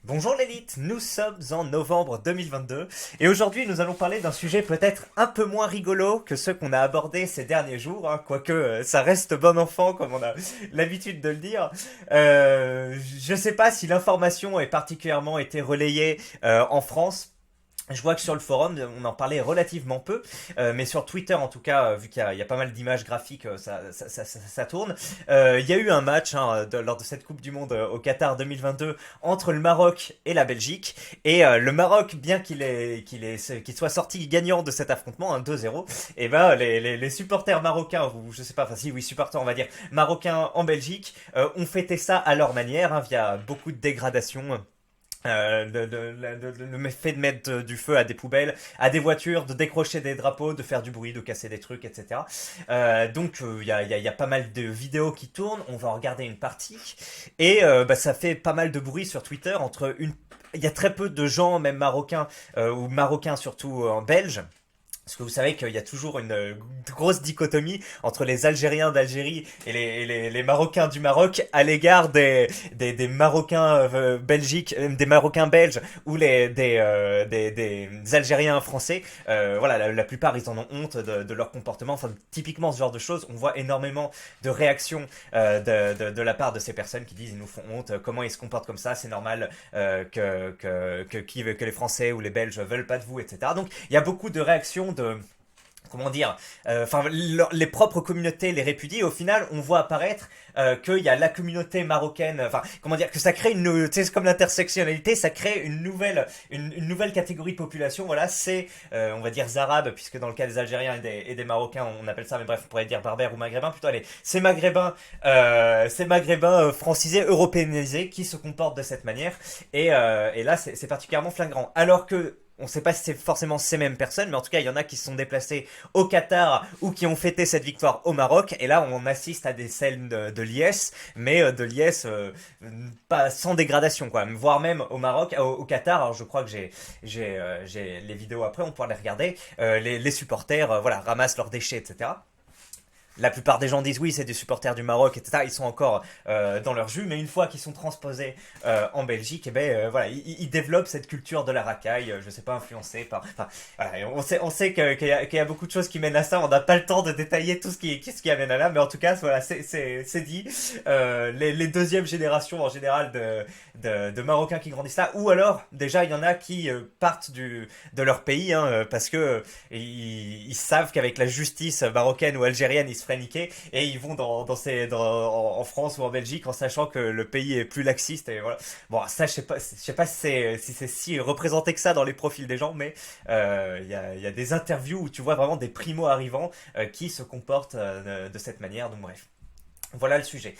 Bonjour l'élite, nous sommes en novembre 2022 et aujourd'hui nous allons parler d'un sujet peut-être un peu moins rigolo que ceux qu'on a abordés ces derniers jours, hein, quoique ça reste bon enfant comme on a l'habitude de le dire. Je sais pas si l'information est particulièrement été relayée en France. Je vois que sur le forum, on en parlait relativement peu, mais sur Twitter en tout cas, vu qu'il y a pas mal d'images graphiques, ça tourne. Il y a eu un match lors de cette Coupe du Monde au Qatar 2022 entre le Maroc et la Belgique. Et le Maroc, bien qu'il soit sorti gagnant de cet affrontement, 2-0, et ben les supporters marocains, ou je sais pas, enfin si oui supporters on va dire marocains en Belgique, ont fêté ça à leur manière, via beaucoup de dégradation. Le fait de mettre du feu à des poubelles, à des voitures, de décrocher des drapeaux, de faire du bruit, de casser des trucs, etc. Donc il y a pas mal de vidéos qui tournent, on va en regarder une partie, et ça fait pas mal de bruit sur Twitter entre une... Il y a très peu de gens, même marocains, ou marocains surtout en belge, parce que vous savez qu'il y a toujours une grosse dichotomie entre les Algériens d'Algérie et les Marocains du Maroc à l'égard des Marocains belgiques, des Marocains belges ou des Algériens français. Voilà, la plupart ils en ont honte de leur comportement. Enfin, typiquement ce genre de choses, on voit énormément de réactions de la part de ces personnes qui disent ils nous font honte, comment ils se comportent comme ça, c'est normal que les Français ou les Belges veulent pas de vous, etc. Donc il y a beaucoup de réactions de comment dire, enfin les propres communautés les répudient. Au final, on voit apparaître qu'il y a la communauté marocaine, enfin comment dire, que ça crée une, tu sais, c'est comme l'intersectionnalité, ça crée une nouvelle catégorie de population. Voilà, c'est on va dire arabes, puisque dans le cas des Algériens et des Marocains, on appelle ça, mais bref, on pourrait dire berbères ou maghrébins plutôt. Allez, ces maghrébins francisés, européanisés, qui se comportent de cette manière. Et là, c'est particulièrement flagrant. Alors que on ne sait pas si c'est forcément ces mêmes personnes, mais en tout cas, il y en a qui se sont déplacés au Qatar ou qui ont fêté cette victoire au Maroc. Et là, on assiste à des scènes de liesse, mais de liesse pas sans dégradation, quoi. Voire même au Maroc, au Qatar. Alors, je crois que j'ai les vidéos après, on pourra les regarder. Les supporters, voilà, ramassent leurs déchets, etc. La plupart des gens disent oui, c'est des supporters du Maroc, etc. Ils sont encore dans leur jus, mais une fois qu'ils sont transposés en Belgique, voilà, ils développent cette culture de la racaille, je sais pas, influencée par. Enfin, voilà, on sait qu'il y a beaucoup de choses qui mènent à ça. On n'a pas le temps de détailler tout ce qui amène à là, mais en tout cas, voilà, c'est dit. Les deuxièmes générations en général de Marocains qui grandissent là, ou alors déjà il y en a qui partent de leur pays, parce que ils savent qu'avec la justice marocaine ou algérienne, ils se feraient niquer et ils vont en France ou en Belgique en sachant que le pays est plus laxiste et voilà. Bon, ça je sais pas si c'est si représenté que ça dans les profils des gens, mais il y a des interviews où tu vois vraiment des primo arrivants qui se comportent de cette manière. Donc bref. Voilà le sujet.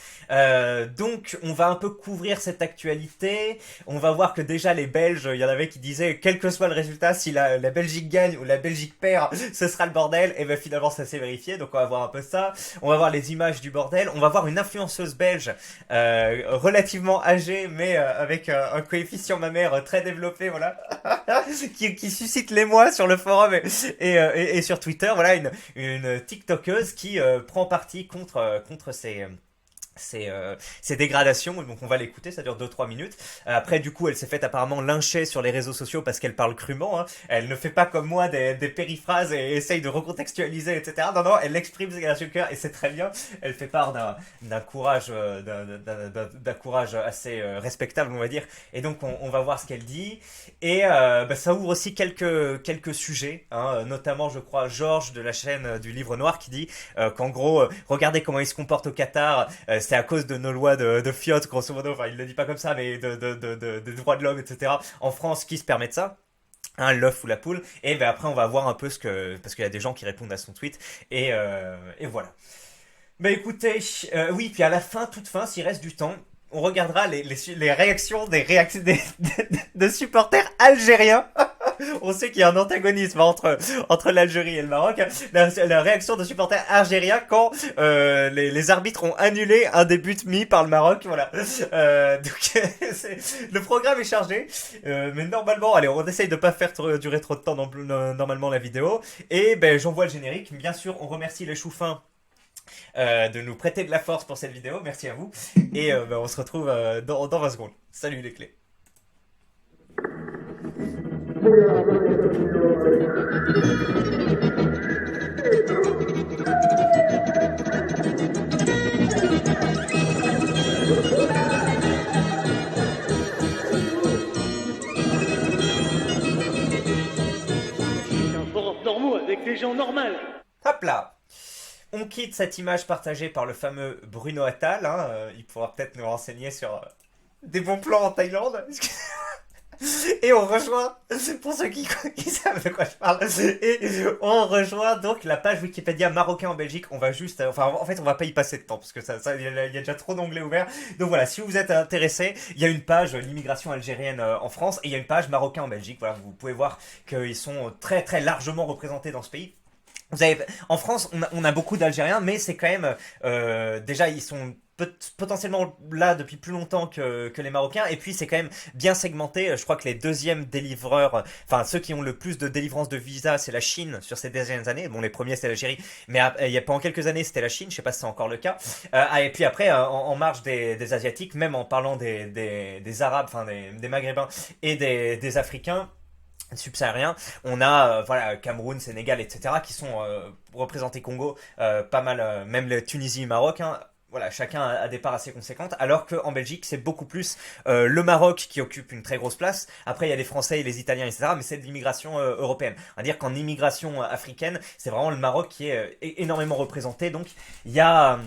Donc, on va un peu couvrir cette actualité. On va voir que déjà les Belges, il y en avait qui disaient, quel que soit le résultat, si la Belgique gagne ou la Belgique perd, ce sera le bordel. Et ben finalement, ça s'est vérifié. Donc, on va voir un peu ça. On va voir les images du bordel. On va voir une influenceuse belge relativement âgée, mais avec un coefficient mammaire très développé, voilà, qui suscite l'émoi sur le forum et sur Twitter. Voilà, une TikTokeuse qui prend parti contre ces dégradations. Donc on va l'écouter, ça dure 2-3 minutes. Après du coup elle s'est faite apparemment lyncher sur les réseaux sociaux parce qu'elle parle crûment, hein. Elle ne fait pas comme moi des périphrases et essaye de recontextualiser, etc. Non, elle exprime ce qu'elle a sur le cœur et c'est très bien. Elle fait part d'un courage d'un courage assez respectable, on va dire. Et donc on va voir ce qu'elle dit. Et ça ouvre aussi quelques sujets, hein, notamment je crois Georges de la chaîne du Livre Noir qui dit qu'en gros regardez comment ils se comportent au Qatar, c'est à cause de nos lois de fiotte, grosso modo. Enfin, il le dit pas comme ça, mais des droits de l'homme, etc. En France, qui se permettent ça, hein, l'œuf ou la poule. Et ben après, on va voir un peu parce qu'il y a des gens qui répondent à son tweet. Et voilà. Bah écoutez, oui, puis à la fin, toute fin, s'il reste du temps, on regardera les réactions de supporters algériens. On sait qu'il y a un antagonisme entre l'Algérie et le Maroc. La réaction de supporters algériens quand les arbitres ont annulé un des buts mis par le Maroc. Voilà. Donc le programme est chargé, mais normalement, allez, on essaye de pas faire durer trop de temps normalement la vidéo. Et ben j'envoie le générique. Bien sûr, on remercie les choufins de nous prêter de la force pour cette vidéo. Merci à vous. Et on se retrouve dans 20 secondes. Salut les clés. Un forum normaux avec des gens normaux. Hop là. On quitte cette image partagée par le fameux Bruno Attal. Hein, il pourra peut-être nous renseigner sur des bons plans en Thaïlande. Et on rejoint, pour ceux qui savent de quoi je parle, et on rejoint donc la page Wikipédia marocain en Belgique. On va juste, enfin en fait on va pas y passer de temps parce que il y a déjà trop d'onglets ouverts. Donc voilà, si vous êtes intéressé, il y a une page l'immigration algérienne en France et il y a une page marocain en Belgique. Voilà, vous pouvez voir qu'ils sont très très largement représentés dans ce pays. Vous avez, en France, on a beaucoup d'Algériens, mais c'est quand même déjà ils sont potentiellement là depuis plus longtemps que les Marocains, et puis c'est quand même bien segmenté. Je crois que les deuxièmes délivreurs, enfin ceux qui ont le plus de délivrance de visa, c'est la Chine sur ces dernières années. Bon, les premiers c'est l'Algérie, mais il y a pendant quelques années c'était la Chine. Je sais pas si c'est encore le cas. Et puis après, en marge des Asiatiques, même en parlant des Arabes, enfin des Maghrébins et des Africains subsahariens, on a voilà Cameroun, Sénégal, etc. qui sont représentés Congo, pas mal, même la Tunisie, Maroc. Hein, voilà, chacun a des parts assez conséquentes, alors qu'en Belgique, c'est beaucoup plus le Maroc qui occupe une très grosse place. Après, il y a les Français et les Italiens, etc., mais c'est de l'immigration européenne. On va dire qu'en immigration africaine, c'est vraiment le Maroc qui est énormément représenté. Donc, il y a...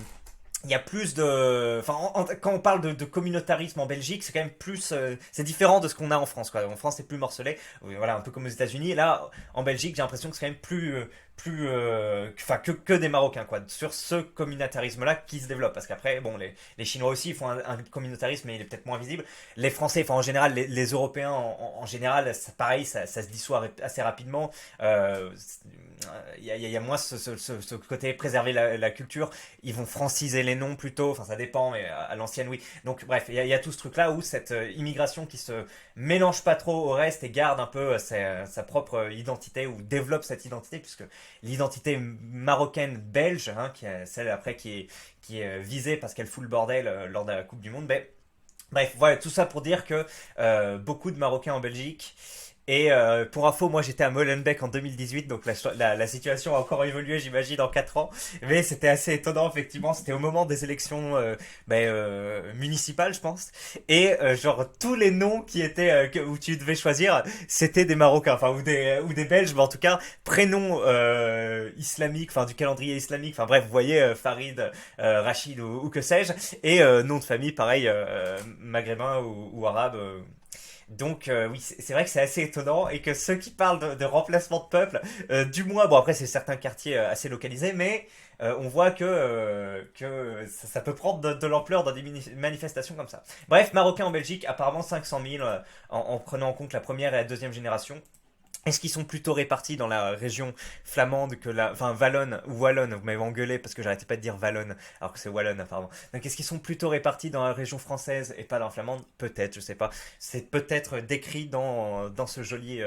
il y a plus de, enfin, quand on parle de communautarisme en Belgique, c'est quand même plus, c'est différent de ce qu'on a en France, quoi. En France, c'est plus morcelé, voilà, un peu comme aux États-Unis. Là, en Belgique, j'ai l'impression que c'est quand même enfin, que des Marocains, quoi, sur ce communautarisme-là qui se développe. Parce qu'après, bon, les Chinois aussi font un communautarisme, mais il est peut-être moins visible. Les Français, enfin, en général, les Européens, en général, pareil, ça se dissout assez rapidement. Il y a moins ce côté préserver la culture. Ils vont franciser les noms plutôt, enfin ça dépend, mais à l'ancienne oui. Donc bref, il y a tout ce truc là où cette immigration qui se mélange pas trop au reste et garde un peu sa propre identité ou développe cette identité, puisque l'identité marocaine belge, hein, qui est celle après qui est visée parce qu'elle fout le bordel lors de la Coupe du Monde, ben, bref, voilà, tout ça pour dire que beaucoup de Marocains en Belgique. Et pour info, moi j'étais à Molenbeek en 2018, donc la situation a encore évolué, j'imagine, en 4 ans. Mais c'était assez étonnant, effectivement. C'était au moment des élections municipales, je pense. Et genre, tous les noms qui étaient où tu devais choisir, c'était des Marocains, enfin, ou des Belges, mais en tout cas, prénoms islamiques, enfin, du calendrier islamique. Enfin, bref, vous voyez, Farid, Rachid ou que sais-je. Et nom de famille, pareil, maghrébin ou arabe. Donc oui, c'est vrai que c'est assez étonnant et que ceux qui parlent de remplacement de peuple, du moins, bon après c'est certains quartiers assez localisés, mais on voit que ça peut prendre de l'ampleur dans des manifestations comme ça. Bref, Marocains en Belgique, apparemment 500 000 en prenant en compte la première et la deuxième génération. Est-ce qu'ils sont plutôt répartis dans la région flamande que enfin Wallonne ou Wallonne, vous m'avez engueulé parce que j'arrêtais pas de dire Wallonne, alors que c'est Wallonne apparemment. Donc est-ce qu'ils sont plutôt répartis dans la région française et pas dans la flamande? Peut-être, je sais pas. C'est peut-être décrit dans ce joli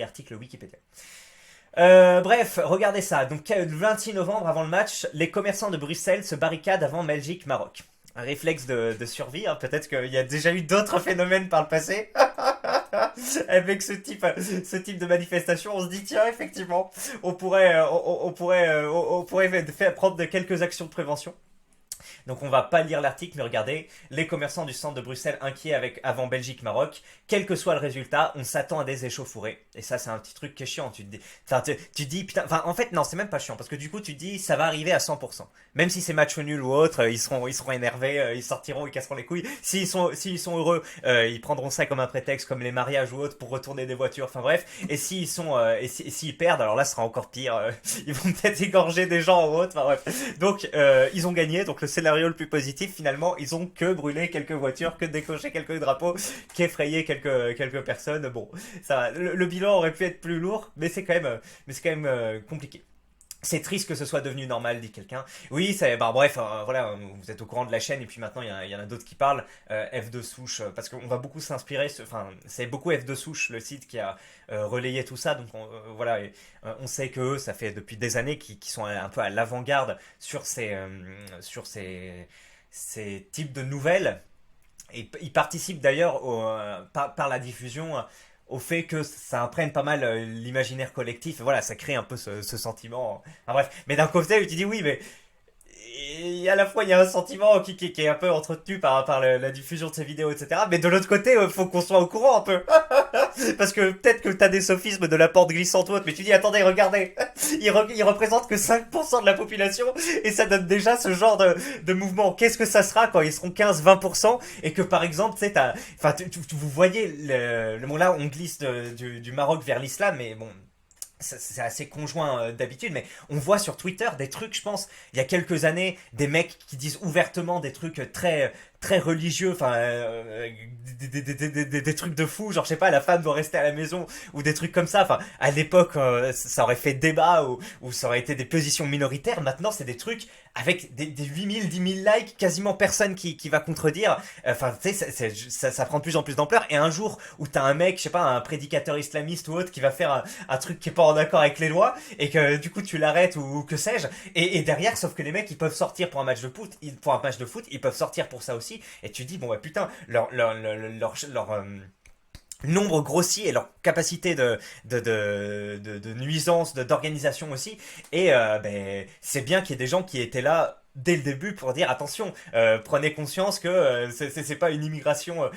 article Wikipédia. Bref, regardez ça. Donc le 26 novembre, avant le match, les commerçants de Bruxelles se barricadent avant Belgique-Maroc. Un réflexe de survie, hein. Peut-être qu'il y a déjà eu d'autres phénomènes par le passé. Avec ce type de manifestation, on se dit tiens effectivement, on pourrait prendre quelques actions de prévention. Donc on va pas lire l'article, mais regardez, les commerçants du centre de Bruxelles inquiets avant Belgique-Maroc, quel que soit le résultat, on s'attend à des échauffourées. Et ça c'est un petit truc qui est chiant, tu te dis, enfin, tu dis putain, enfin en fait non c'est même pas chiant, parce que du coup tu te dis ça va arriver à 100%. Même si c'est match nul ou autre, ils seront énervés, ils sortiront, ils casseront les couilles. S'ils sont heureux, ils prendront ça comme un prétexte, comme les mariages ou autres, pour retourner des voitures, enfin bref. Et s'ils perdent, alors là ce sera encore pire, ils vont peut-être égorger des gens ou autre, enfin bref. Donc ils ont gagné, donc le scénario le plus positif, finalement, ils ont que brûlé quelques voitures, que décoché quelques drapeaux, qu'effrayé quelques personnes. Bon, ça, le bilan aurait pu être plus lourd, mais c'est quand même compliqué. C'est triste que ce soit devenu normal, dit quelqu'un. Oui, bah, bref, voilà, vous êtes au courant de la chaîne, et puis maintenant il y en a d'autres qui parlent. F2 Souche, parce qu'on va beaucoup s'inspirer, enfin, c'est beaucoup F2 Souche, le site qui a relayé tout ça, donc voilà, on sait que eux, ça fait depuis des années qu'ils sont un peu à l'avant-garde sur ces types de nouvelles. Et ils participent d'ailleurs par la diffusion au fait que ça imprègne pas mal l'imaginaire collectif. Et voilà, ça crée un peu ce sentiment. Enfin, bref, mais d'un côté, tu dis oui, mais et à la fois il y a un sentiment qui est un peu entretenu par la diffusion de ces vidéos, etc. Mais de l'autre côté, faut qu'on soit au courant un peu. Parce que peut-être que t'as des sophismes de la porte glissante ou autre, mais tu dis attendez, regardez, il représente que 5% de la population et ça donne déjà ce genre de mouvement. Qu'est-ce que ça sera quand ils seront 15-20% et que par exemple, tu sais, enfin, vous voyez, bon là on glisse du Maroc vers l'islam, mais bon, c'est assez conjoint d'habitude, mais on voit sur Twitter des trucs, je pense, il y a quelques années, des mecs qui disent ouvertement des trucs très religieux, enfin, des trucs de fou, genre, je sais pas, la femme doit rester à la maison, ou des trucs comme ça. Enfin, à l'époque, ça aurait fait débat, ou ça aurait été des positions minoritaires. Maintenant, c'est des trucs avec des 8000, 10 000 likes, quasiment personne qui va contredire. Enfin, tu sais, ça prend de plus en plus d'ampleur. Et un jour où t'as un mec, je sais pas, un prédicateur islamiste ou autre, qui va faire un truc qui est pas en accord avec les lois, et que du coup tu l'arrêtes ou que sais-je, et derrière, sauf que les mecs, ils peuvent sortir pour un match de foot, ils peuvent sortir pour ça aussi, et tu dis, bon, ouais, putain, leur nombre grossit et leur capacité de nuisance, d'organisation aussi. Et ben, c'est bien qu'il y ait des gens qui étaient là dès le début pour dire attention, prenez conscience que c'est pas une immigration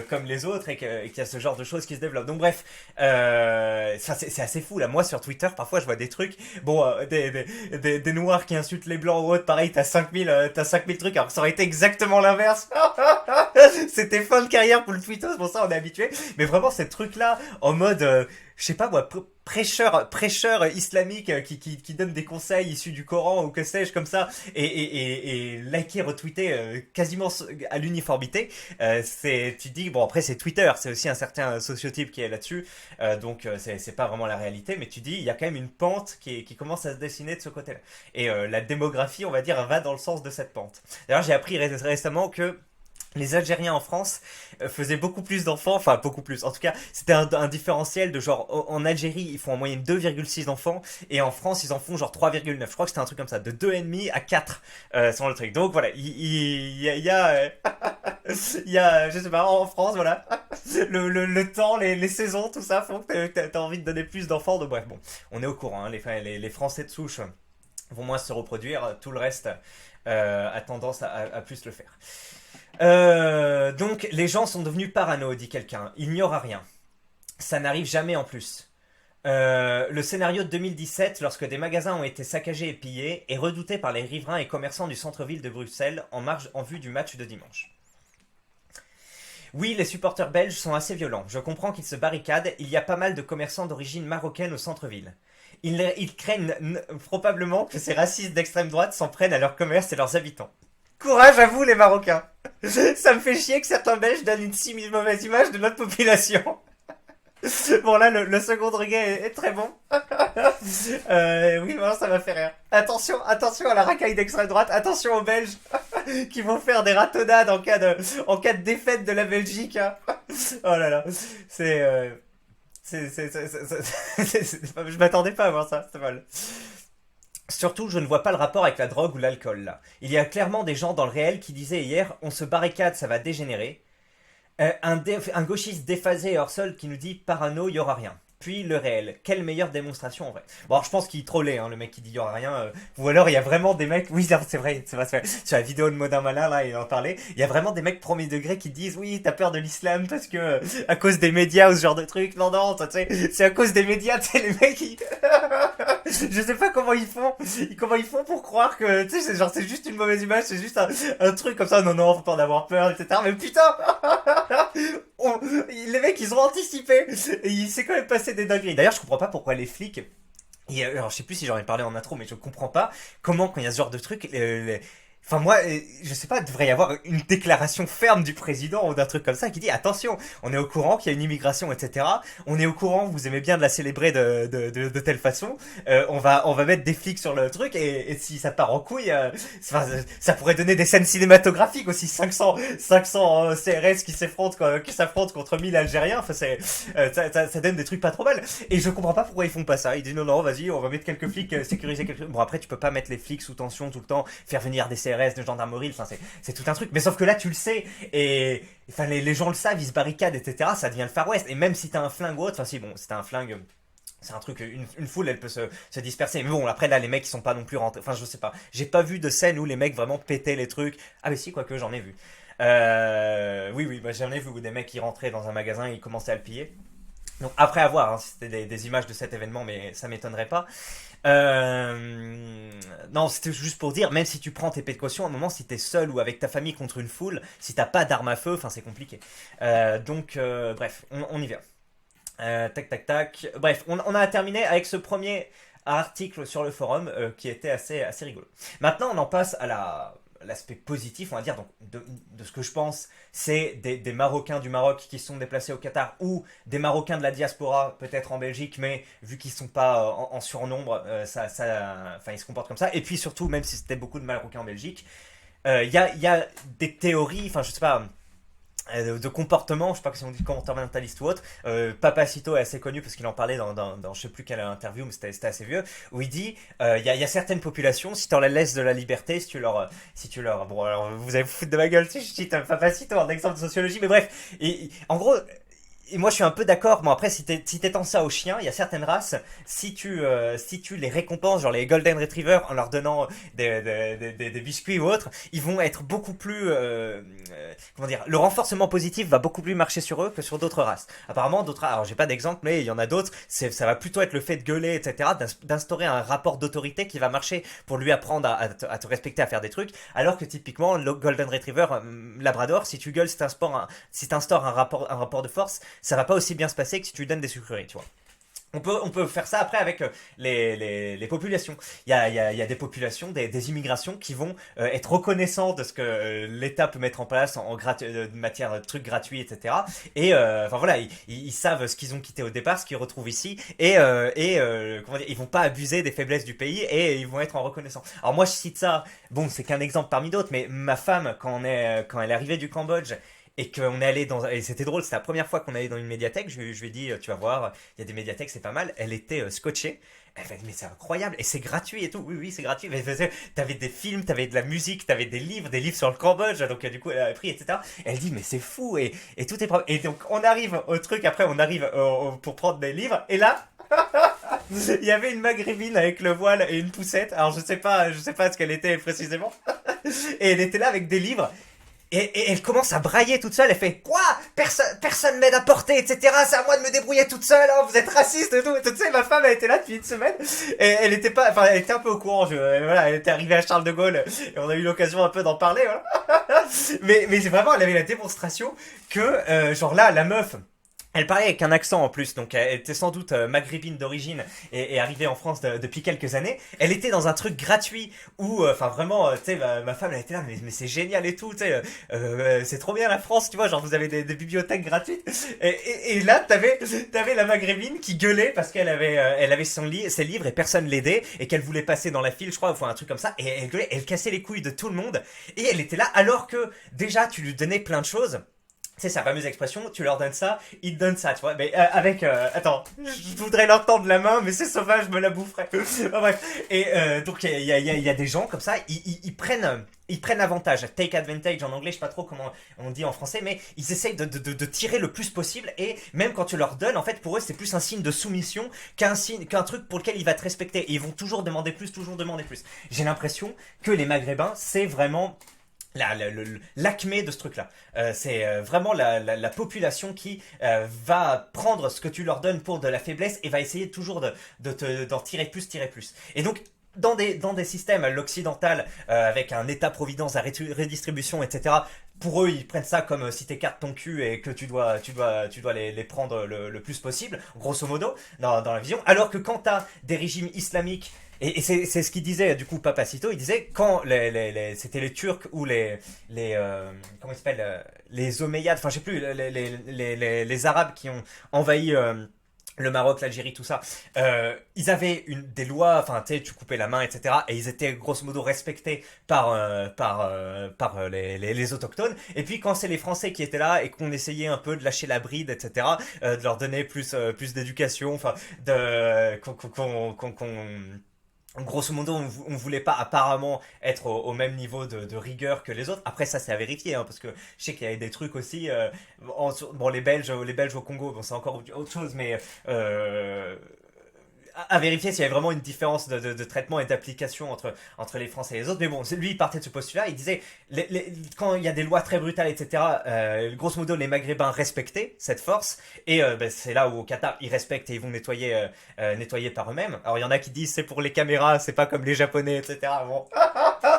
comme les autres et qu'il y a ce genre de choses qui se développent. Donc bref, ça c'est assez fou là. Moi sur Twitter, parfois je vois des trucs, bon, des noirs qui insultent les blancs ou autre, pareil, t'as 5000 trucs, alors que ça aurait été exactement l'inverse. C'était fin de carrière pour le Twitter, c'est pour ça on est habitué. Mais vraiment ces trucs là en mode je sais pas moi, prêcheur islamique qui donne des conseils issus du Coran ou que sais-je comme ça, et liker, retweeter quasiment à l'uniformité, tu dis, bon après c'est Twitter, c'est aussi un certain sociotype qui est là-dessus, donc c'est pas vraiment la réalité, mais tu dis, il y a quand même une pente qui commence à se dessiner de ce côté-là. Et la démographie, on va dire, va dans le sens de cette pente. D'ailleurs j'ai appris récemment que les Algériens en France faisaient beaucoup plus d'enfants, enfin beaucoup plus, en tout cas c'était un différentiel de genre, en Algérie ils font en moyenne 2,6 enfants, et en France ils en font genre 3,9, je crois que c'était un truc comme ça, de 2,5 à 4 sur le truc. Donc voilà, il y a, je sais pas, en France, voilà, le temps, les saisons, tout ça font que t'as envie de donner plus d'enfants, donc bref, bon, on est au courant, hein, les Français de souche vont moins se reproduire, tout le reste a tendance à plus le faire. Donc les gens sont devenus parano, dit quelqu'un. Il n'y aura rien. Ça n'arrive jamais en plus. Le scénario de 2017, lorsque des magasins ont été saccagés et pillés, est redouté par les riverains et commerçants du centre-ville de Bruxelles en vue du match de dimanche. Oui, les supporters belges sont assez violents. Je comprends qu'ils se barricadent. Il y a pas mal de commerçants d'origine marocaine au centre-ville. Ils craignent probablement que ces racistes d'extrême droite s'en prennent à leur commerce et leurs habitants. Courage à vous les Marocains. Ça me fait chier que certains Belges donnent une si mauvaise image de notre population. Bon là, le second degré est très bon. Oui, bon, ça m'a fait rire. Attention à la racaille d'extrême droite. Attention aux Belges qui vont faire des ratonnades en cas de défaite de la Belgique. Hein. Oh là là, je m'attendais pas à voir ça. C'est mal. Surtout, je ne vois pas le rapport avec la drogue ou l'alcool, là. Il y a clairement des gens dans le réel qui disaient hier « on se barricade, ça va dégénérer ». Un gauchiste déphasé et hors sol qui nous dit « parano, il y aura rien ». Puis le réel. Quelle meilleure démonstration en vrai. Bon, alors je pense qu'il trollait, hein, le mec qui dit il y aura rien. Ou alors il y a vraiment des mecs. Oui, c'est vrai. Sur la vidéo de Modin Malin, là, il en parlait. Il y a vraiment des mecs premier degré qui disent oui, t'as peur de l'islam parce que à cause des médias ou ce genre de trucs. Non, non, tu sais, c'est à cause des médias, tu sais, les mecs qui. Je sais pas comment ils font. Comment ils font pour croire que, tu sais, c'est juste une mauvaise image, c'est juste un truc comme ça. Non, non, faut pas en avoir peur, etc. Mais putain les mecs, ils ont anticipé. Et il s'est quand même passé des dingueries. D'ailleurs, je comprends pas pourquoi les flics. Alors, je sais plus si j'en ai parlé en intro, mais je comprends pas comment, quand il y a ce genre de truc, enfin moi, je sais pas, il devrait y avoir une déclaration ferme du président ou d'un truc comme ça qui dit attention, on est au courant qu'il y a une immigration, etc. On est au courant, vous aimez bien de la célébrer de telle façon. On va mettre des flics sur le truc et si ça part en couille, ça pourrait donner des scènes cinématographiques aussi. 500 CRS qui s'affrontent contre 1000 Algériens. Enfin ça donne des trucs pas trop mal. Et je comprends pas pourquoi ils font pas ça. Ils disent non, vas-y, on va mettre quelques flics, sécuriser quelques. Bon après tu peux pas mettre les flics sous tension tout le temps, faire venir des CRS CRS, de gendarmerie, enfin c'est tout un truc. Mais sauf que là tu le sais, et enfin les gens le savent, ils se barricadent, etc. Ça devient le Far West. Et même si t'as un flingue ou autre, enfin si bon, si t'as un flingue, c'est un truc, une foule, elle peut se disperser. Mais bon, après là, les mecs, ils sont pas non plus rentrés. Enfin, je sais pas. J'ai pas vu de scène où les mecs vraiment pétaient les trucs. Ah, mais si, quoique, j'en ai vu. Oui, bah, j'en ai vu où des mecs qui rentraient dans un magasin et ils commençaient à le piller. Donc, après avoir, hein, si c'était des images de cet événement, mais ça m'étonnerait pas. Non, c'était juste pour dire, même si tu prends tes précautions, à un moment, si t'es seul ou avec ta famille contre une foule, si t'as pas d'arme à feu, enfin, c'est compliqué. Bref, on y vient. Tac, tac, tac. Bref, on a terminé avec ce premier article sur le forum qui était assez rigolo. Maintenant, on en passe à l'aspect positif, on va dire, donc, de ce que je pense, c'est des Marocains du Maroc qui se sont déplacés au Qatar ou des Marocains de la diaspora, peut-être en Belgique, mais vu qu'ils sont pas en surnombre, enfin, ils se comportent comme ça. Et puis surtout, même si c'était beaucoup de Marocains en Belgique, il y a des théories, enfin, je sais pas de comportement, je sais pas si on dit comportementaliste ou autre. Papacito est assez connu parce qu'il en parlait dans je sais plus quelle interview, mais c'était assez vieux, où il dit il y a certaines populations, si tu leur laisses de la liberté, si tu leur bon alors vous allez vous foutre de ma gueule si je cite Papacito en exemple de sociologie, mais bref, en gros. Et moi je suis un peu d'accord. Bon après si t'étends ça aux chiens, il y a certaines races, si tu les récompenses, genre les Golden Retriever, en leur donnant des biscuits ou autres, ils vont être beaucoup plus comment dire, le renforcement positif va beaucoup plus marcher sur eux que sur d'autres races. Apparemment d'autres, alors j'ai pas d'exemple mais il y en a d'autres, ça va plutôt être le fait de gueuler, etc., d'instaurer un rapport d'autorité qui va marcher pour lui apprendre à te respecter, à faire des trucs, alors que typiquement le Golden Retriever Labrador, si tu gueules, si t'instaures un rapport de force, ça va pas aussi bien se passer que si tu lui donnes des sucreries, tu vois. On peut faire ça après avec les populations. Il y a des populations, des immigrations qui vont être reconnaissants de ce que l'État peut mettre en place de matière de trucs gratuits, etc. Et enfin voilà, ils savent ce qu'ils ont quitté au départ, ce qu'ils retrouvent ici, et comment dire, ils vont pas abuser des faiblesses du pays et ils vont être en reconnaissant. Alors moi je cite ça, bon c'est qu'un exemple parmi d'autres, mais ma femme quand elle est arrivée du Cambodge et qu'on est allé et c'était drôle, c'était la première fois qu'on allait dans une médiathèque, je lui ai dit, tu vas voir, il y a des médiathèques, c'est pas mal, elle était scotchée, elle m'a dit, mais c'est incroyable, et c'est gratuit et tout, oui, oui, c'est gratuit, mais t'avais des films, t'avais de la musique, t'avais des livres sur le Cambodge, donc du coup, elle a pris, etc. Elle dit, mais c'est fou, et tout est propre. Et donc, on arrive au truc, après, on arrive pour prendre des livres, et là, il y avait une maghrébine avec le voile et une poussette, alors je sais pas ce qu'elle était précisément, et elle était là avec des livres, et elle commence à brailler toute seule, elle fait quoi? Personne m'aide à porter, etc. C'est à moi de me débrouiller toute seule, hein, vous êtes raciste et tout. Et tu sais, ma femme, elle était là depuis une semaine, et elle était pas, enfin, elle était un peu au courant, voilà, elle était arrivée à Charles de Gaulle, et on a eu l'occasion un peu d'en parler, voilà. Mais c'est vraiment, elle avait la démonstration que, genre là, la meuf, elle parlait avec un accent en plus, donc elle était sans doute maghrébine d'origine et arrivée en France depuis quelques années. Elle était dans un truc gratuit où, enfin vraiment, tu sais, ma femme elle était là, mais c'est génial et tout, tu sais, c'est trop bien la France, tu vois, genre vous avez des bibliothèques gratuites. Et là, t'avais la maghrébine qui gueulait parce qu'elle avait ses livres et personne l'aidait et qu'elle voulait passer dans la file, je crois, ou un truc comme ça. Et elle gueulait, elle cassait les couilles de tout le monde et elle était là alors que déjà tu lui donnais plein de choses. C'est sa fameuse expression, tu leur donnes ça, ils te donnent ça, tu vois. Mais attends, je voudrais leur tendre la main, mais c'est sauvage, je me la boufferais. Enfin, bref. Et donc il y a des gens comme ça, ils prennent avantage. Take advantage en anglais, je sais pas trop comment on dit en français, mais ils essayent de tirer le plus possible. Et même quand tu leur donnes, en fait, pour eux, c'est plus un signe de soumission qu'un truc pour lequel ils vont te respecter. Et ils vont toujours demander plus, toujours demander plus. J'ai l'impression que les Maghrébins, c'est vraiment l'acmé de ce truc-là. C'est vraiment la population qui va prendre ce que tu leur donnes pour de la faiblesse et va essayer toujours d'en tirer plus, tirer plus. Et donc, dans des systèmes à l'occidental, avec un état-providence à redistribution, etc., pour eux, ils prennent ça comme si t'écartes ton cul et que tu dois les prendre le plus possible, grosso modo, dans la vision. Alors que quand t'as des régimes islamiques, et c'est ce qu'il disait, du coup, Papacito, il disait, quand c'était les Turcs ou comment ils s'appellent, les Omeyyades, enfin, je sais plus, les Arabes qui ont envahi le Maroc, l'Algérie, tout ça, ils avaient des lois, enfin, tu sais, tu coupais la main, etc., et ils étaient grosso modo respectés par les autochtones. Et puis, quand c'est les Français qui étaient là et qu'on essayait un peu de lâcher la bride, etc., de leur donner plus d'éducation, enfin, Grosso modo, on voulait pas apparemment être au même niveau de rigueur que les autres. Après, ça, c'est à vérifier, hein, parce que je sais qu'il y avait des trucs aussi. Bon, les Belges au Congo, bon, c'est encore autre chose, mais à vérifier s'il y avait vraiment une différence de traitement et d'application entre les Français et les autres. Mais bon, lui, il partait de ce postulat. Il disait, quand il y a des lois très brutales, etc., grosso modo, les Maghrébins respectaient cette force. Et ben, c'est là où, au Qatar, ils respectent et ils vont nettoyer par eux-mêmes. Alors, il y en a qui disent, c'est pour les caméras, c'est pas comme les Japonais, etc. Bon,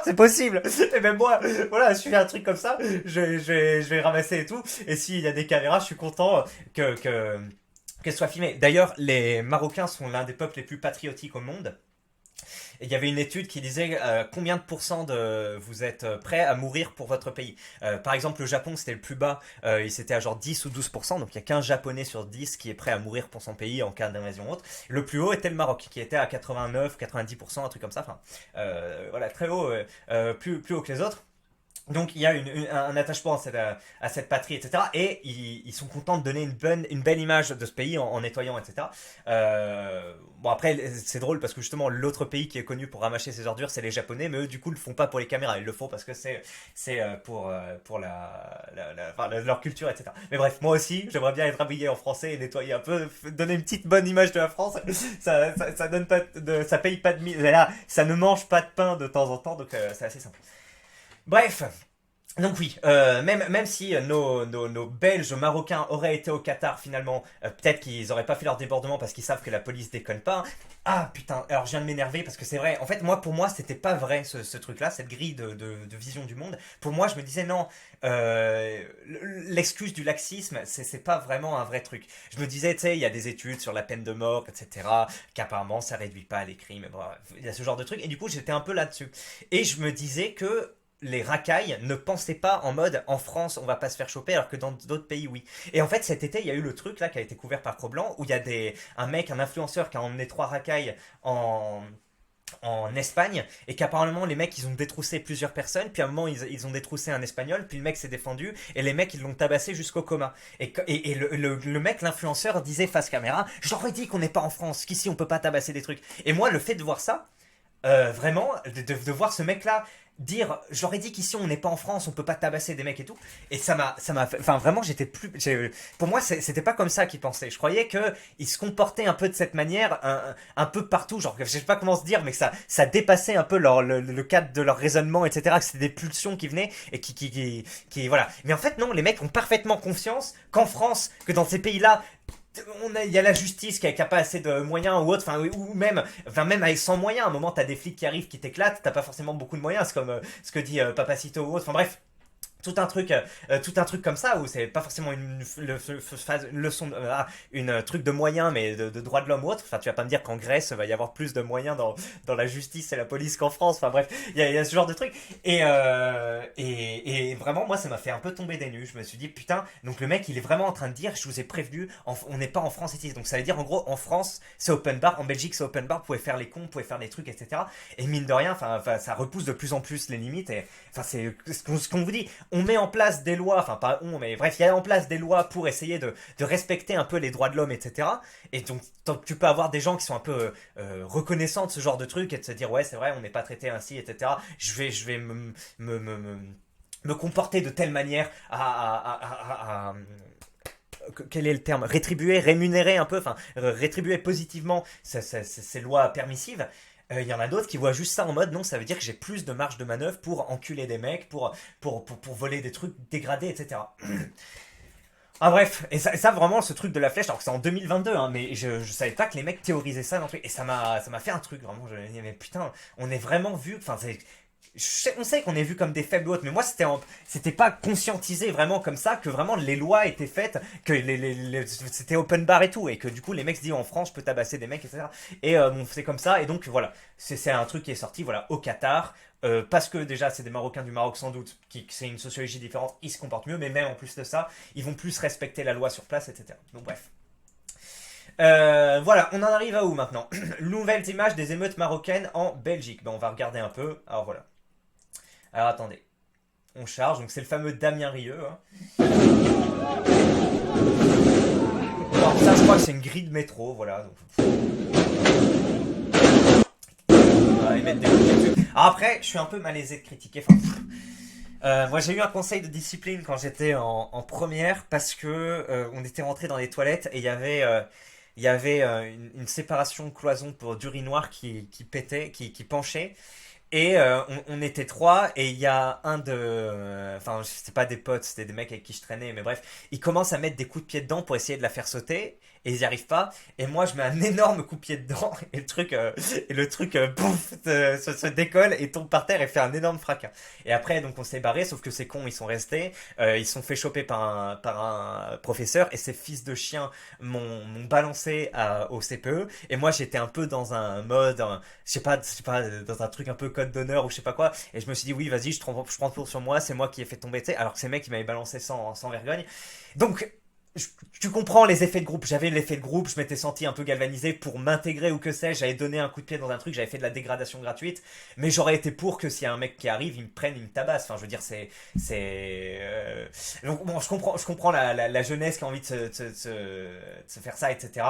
c'est possible. Et même moi, voilà, je fais un truc comme ça, je vais ramasser et tout. Et s'il y a des caméras, je suis content qu'elle soit filmée. D'ailleurs, les Marocains sont l'un des peuples les plus patriotiques au monde. Et il y avait une étude qui disait combien de pourcents de vous êtes prêts à mourir pour votre pays. Par exemple, le Japon, c'était le plus bas. Il c'était à genre 10 ou 12%. Donc il y a qu'un Japonais sur 10 qui est prêt à mourir pour son pays en cas d'invasion autre. Le plus haut était le Maroc, qui était à 89, 90%, un truc comme ça. Enfin, voilà, très haut, plus haut que les autres. Donc il y a un attachement à cette patrie, etc. Et ils sont contents de donner une belle image de ce pays en nettoyant, etc. Bon après c'est drôle parce que justement l'autre pays qui est connu pour ramasser ses ordures c'est les Japonais, mais eux du coup le font pas pour les caméras, ils le font parce que c'est pour enfin, leur culture, etc. Mais bref, moi aussi j'aimerais bien être habillé en français et nettoyer un peu, donner une petite bonne image de la France. Ça donne pas ça paye pas de mine, là ça ne mange pas de pain de temps en temps, donc c'est assez simple. Bref, donc oui, même si nos Belges marocains auraient été au Qatar finalement, peut-être qu'ils auraient pas fait leur débordement parce qu'ils savent que la police déconne pas. Ah putain, alors je viens de m'énerver parce que c'est vrai, en fait moi pour moi c'était pas vrai ce truc-là, cette grille de vision du monde. Pour moi je me disais non, l'excuse du laxisme c'est pas vraiment un vrai truc. Je me disais tu sais il y a des études sur la peine de mort, etc. qu'apparemment ça réduit pas les crimes, bref, il y a ce genre de truc et du coup j'étais un peu là-dessus. Et je me disais que les racailles ne pensaient pas en mode en France on va pas se faire choper alors que dans d'autres pays oui. Et en fait cet été il y a eu le truc là qui a été couvert par Cro-Blanc où il y a un influenceur qui a emmené 3 racailles en Espagne et qu'apparemment les mecs ils ont détroussé plusieurs personnes puis à un moment ils ont détroussé un espagnol puis le mec s'est défendu et les mecs ils l'ont tabassé jusqu'au coma et le mec l'influenceur disait face caméra j'aurais dit qu'on n'est pas en France qu'ici on peut pas tabasser des trucs et moi le fait de voir ça vraiment de voir ce mec là dire j'aurais dit qu'ici on n'est pas en France on peut pas tabasser des mecs et tout et ça m'a fait enfin vraiment pour moi c'était pas comme ça qu'ils pensaient, je croyais que ils se comportaient un peu de cette manière un peu partout, genre je sais pas comment se dire mais que ça dépassait un peu le cadre de leur raisonnement, etc., que c'était des pulsions qui venaient et qui voilà, mais en fait non, les mecs ont parfaitement conscience qu'en France, que dans ces pays là il y a la justice qui a pas assez de moyens ou autre, enfin ou même avec sans moyens, à un moment t'as des flics qui arrivent qui t'éclatent, t'as pas forcément beaucoup de moyens, c'est comme ce que dit Papacito ou autre, enfin bref, tout un truc comme ça où c'est pas forcément une leçon, une truc de moyens, mais de droits de l'homme ou autre. Enfin, tu vas pas me dire qu'en Grèce il va y avoir plus de moyens dans la justice et la police qu'en France. Enfin bref, il y a ce genre de truc. Et vraiment, moi, ça m'a fait un peu tomber des nues. Je me suis dit putain, donc le mec, il est vraiment en train de dire, je vous ai prévenu, on n'est pas en France ici. Donc ça veut dire en gros, en France, c'est open bar, en Belgique, c'est open bar, vous pouvez faire les cons, vous pouvez faire des trucs, etc. Et mine de rien, enfin, ça repousse de plus en plus les limites. Et enfin, c'est ce qu'on vous dit. On met en place des lois, enfin pas on, mais bref, il y a en place des lois pour essayer de respecter un peu les droits de l'homme, etc. Et donc tu peux avoir des gens qui sont un peu reconnaissants de ce genre de truc et de se dire ouais c'est vrai, on n'est pas traité ainsi, etc. Je vais me comporter de telle manière quel est le terme, rétribuer, rémunérer un peu, enfin rétribuer positivement ces lois permissives. Il y en a d'autres qui voient juste ça en mode non, ça veut dire que j'ai plus de marge de manœuvre pour enculer des mecs, pour voler des trucs dégradés, etc. Ah bref, et ça vraiment ce truc de la flèche, alors que c'est en 2022, hein, mais je savais pas que les mecs théorisaient ça dans le truc, et ça m'a fait un truc, vraiment, je me dis mais putain, on est vraiment vu, enfin on sait qu'on est vu comme des faibles autres, mais moi c'était pas conscientisé vraiment comme ça, que vraiment les lois étaient faites, que c'était open bar et tout, et que du coup les mecs se disent en France je peux tabasser des mecs, etc. Et bon, c'est comme ça, et donc voilà, c'est un truc qui est sorti voilà, au Qatar, parce que déjà c'est des Marocains du Maroc sans doute, c'est une sociologie différente, ils se comportent mieux, mais même en plus de ça, ils vont plus respecter la loi sur place, etc. Donc bref. Voilà, on en arrive à où maintenant? Nouvelles images des émeutes marocaines en Belgique. Ben, on va regarder un peu, alors voilà. Alors attendez, on charge, donc c'est le fameux Damien Rieu. Hein. Alors ça je crois que c'est une grille de métro, voilà. Donc... et mettre des coups de pied dessus. Alors après, je suis un peu malaisé de critiquer. Enfin, moi j'ai eu un conseil de discipline quand j'étais en première parce que on était rentré dans les toilettes et il y avait une séparation cloison pour d'urinoir qui pétait, qui penchait. Et on était trois, et il y a un de... Enfin, c'était pas des potes, c'était des mecs avec qui je traînais, mais bref. Ils commencent à mettre des coups de pied dedans pour essayer de la faire sauter, et ils y arrivent pas. Et moi, je mets un énorme coup de pied dedans, et le truc pouf, se décolle, et tombe par terre, et fait un énorme fracas. Et après, donc on s'est barré, sauf que ces cons, ils sont restés. Ils se sont fait choper par un professeur, et ces fils de chiens m'ont balancé au CPE. Et moi, j'étais un peu dans un mode... je sais pas, dans un truc un peu code d'honneur ou je sais pas quoi. Et je me suis dit, oui, vas-y, je prends tout sur moi, c'est moi qui ai fait tomber, tu sais, alors que ces mecs, ils m'avaient balancé sans vergogne. Donc, tu comprends les effets de groupe. J'avais l'effet de groupe, je m'étais senti un peu galvanisé pour m'intégrer ou que sais-je. J'avais donné un coup de pied dans un truc, j'avais fait de la dégradation gratuite. Mais j'aurais été pour que s'il y a un mec qui arrive, il me prenne, il me tabasse. Enfin, je veux dire, Donc, bon, je comprends la jeunesse qui a envie de se faire ça, etc.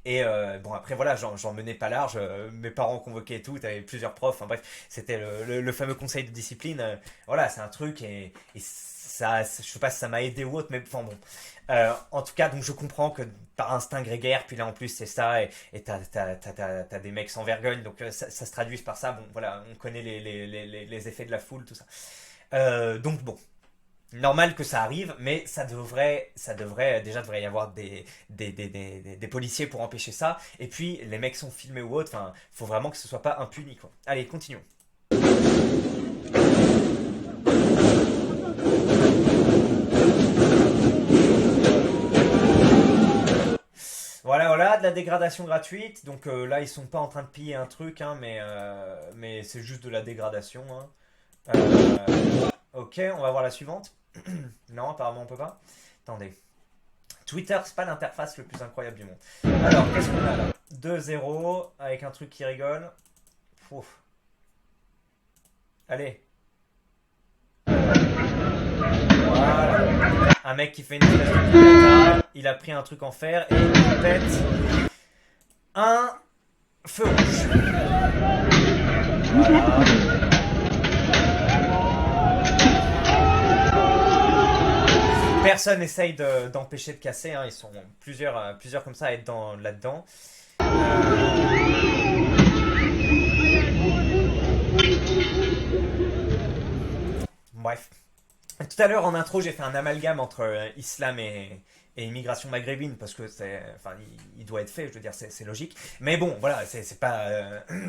Et bon, après, voilà, j'en menais pas large. Mes parents convoquaient et tout, t'avais plusieurs profs. Enfin bref, c'était le fameux conseil de discipline. Voilà, c'est un truc et ça, je sais pas si ça m'a aidé ou autre, mais enfin bon. En tout cas, donc je comprends que par instinct grégaire, puis là en plus c'est ça, et t'as des mecs sans vergogne, donc ça se traduit par ça. Bon, voilà, on connaît les effets de la foule, tout ça. Donc bon. Normal que ça arrive, mais déjà devrait y avoir des policiers pour empêcher ça. Et puis les mecs sont filmés ou autre. Enfin, faut vraiment que ce soit pas impuni, quoi. Allez, continuons. Voilà, voilà, de la dégradation gratuite. Donc là, ils sont pas en train de piller un truc, hein, mais c'est juste de la dégradation, hein. Ok, on va voir la suivante. Non, apparemment on peut pas. Attendez. Twitter, c'est pas l'interface le plus incroyable du monde. Alors, qu'est-ce qu'on a là? 2-0 avec un truc qui rigole. Ouf. Allez. Voilà. Un mec qui fait une espèce de piñata. Il a pris un truc en fer et il pète un feu rouge. Voilà. Personne n'essaye d'empêcher de casser, hein. Ils sont plusieurs comme ça à être là-dedans. Bref. Tout à l'heure en intro, j'ai fait un amalgame entre islam et immigration maghrébine parce que enfin, il doit être fait, je veux dire, c'est logique. Mais bon, voilà, c'est pas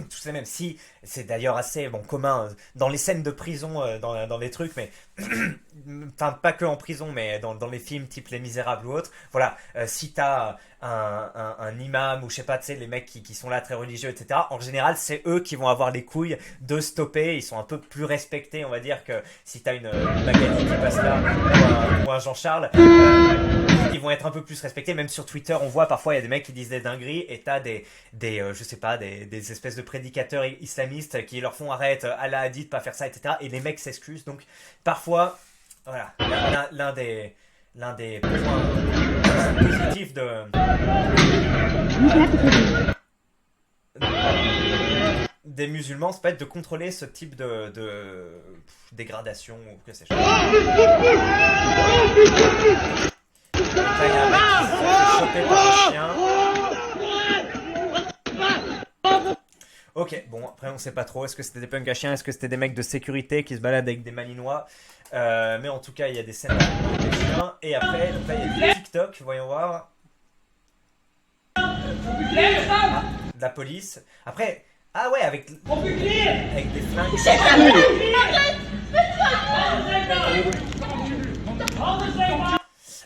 tous les mêmes. Si, c'est d'ailleurs assez commun dans les scènes de prison, dans les trucs, mais enfin pas que en prison, mais dans les films type Les Misérables ou autres. Voilà, si t'as un imam ou je sais pas, tu sais, les mecs qui sont là très religieux, etc. En général, c'est eux qui vont avoir les couilles de stopper. Ils sont un peu plus respectés, on va dire, que si t'as une Magali qui passe là ou un Jean-Charles. Ils vont être un peu plus respectés. Même sur Twitter, on voit parfois il y a des mecs qui disent des dingueries et t'as je sais pas, des espèces de prédicateurs islamistes qui leur font arrête, Allah a dit de pas faire ça, etc. Et les mecs s'excusent. Donc parfois, voilà, l'un des points positifs des musulmans, c'est peut-être de contrôler ce type de dégradation ou que sais-je. Donc là, il y a un mec qui se fait choper par un chien. Ok, bon, après on sait pas trop. Est-ce que c'était des punks à chiens? Est-ce que c'était des mecs de sécurité qui se baladent avec des malinois? Mais en tout cas, il y a des scènes avec des chiens. Et après, donc là, il y a du TikTok, voyons voir. De la police. Après, ah ouais, avec des flingues.